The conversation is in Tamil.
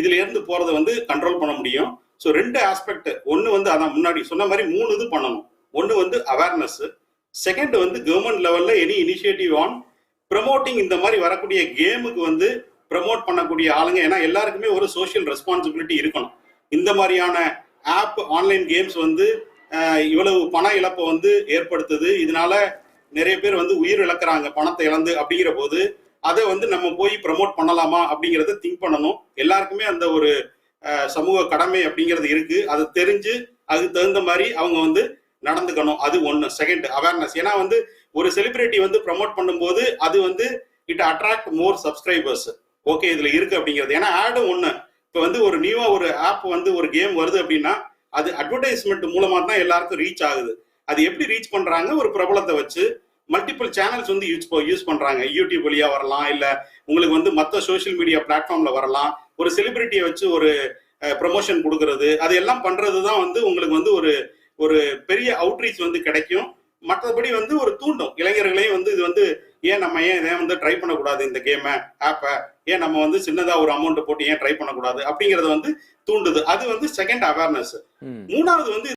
இதுல இருந்து போறதை வந்து கண்ட்ரோல் பண்ண முடியும். So 2 aspect. ஒன்று வந்து அதான் முன்னாடி சொன்ன மாதிரி 3 இது பண்ணணும். ஒன்று வந்து அவேர்னஸ், செகண்ட் வந்து கவர்மெண்ட் லெவல்ல எனி இனிஷியேட்டிவ் ஆன் ப்ரமோட்டிங். இந்த மாதிரி வரக்கூடிய கேமுக்கு வந்து ப்ரமோட் பண்ணக்கூடிய ஆளுங்க, ஏன்னா எல்லாருக்குமே ஒரு சோஷியல் ரெஸ்பான்சிபிலிட்டி இருக்கணும். இந்த மாதிரியான ஆப் ஆன்லைன் கேம்ஸ் வந்து இவ்வளவு பண இழப்பை வந்து ஏற்படுத்துது, இதனால நிறைய பேர் வந்து உயிர் இழக்கிறாங்க பணத்தை இழந்து. அப்படிங்கிற போது அதை வந்து நம்ம போய் ப்ரமோட் பண்ணலாமா அப்படிங்கிறத திங்க் பண்ணணும். எல்லாருக்குமே அந்த ஒரு சமூக கடமை அப்படிங்கிறது இருக்கு. அது தெரிஞ்சு அதுக்கு தகுந்த மாதிரி அவங்க வந்து நடந்துக்கணும். அது ஒன்று. Second awareness. ஏன்னா வந்து ஒரு செலிபிரிட்டி வந்து ப்ரமோட் பண்ணும்போது அது வந்து it attract more subscribers. Okay, இதுல இருக்கு அப்படிங்கிறது. ஏன்னா ஆடு ஒன்று. இப்போ வந்து ஒரு நியூவா ஒரு ஆப் வந்து ஒரு கேம் வருது அப்படின்னா அது அட்வர்டைஸ்மெண்ட் மூலமா தான் எல்லாருக்கும் ரீச் ஆகுது. அது எப்படி ரீச் பண்றாங்க? ஒரு பிரபலத்தை வச்சு மல்டிபிள் சேனல்ஸ் வந்து யூஸ் பண்றாங்க. யூடியூப் வழியா வரலாம், இல்ல உங்களுக்கு வந்து மற்ற சோஷியல் மீடியா பிளாட்ஃபார்ம்ல வரலாம். ஒரு செலிபிரிட்டியை வச்சு ஒரு ப்ரமோஷன் கொடுக்கறது, அது எல்லாம் பண்றது தான் வந்து உங்களுக்கு வந்து ஒரு ஒரு பெரிய அவுட்ரீச் வந்து கிடைக்கும். மற்றபடி வந்து ஒரு தூண்டும் இளைஞர்களையும் வந்து இது வந்து ஏன் வந்து ட்ரை பண்ணக்கூடாது, இந்த கேமை ஆப்பை ஏன் நம்ம வந்து சின்னதா ஒரு அமௌண்ட் போட்டு ஏன் ட்ரை பண்ணக்கூடாது அப்படிங்கறத வந்து தூண்டுது. அது வந்து செகண்ட் அவேர்னஸ். மூணாவது வந்து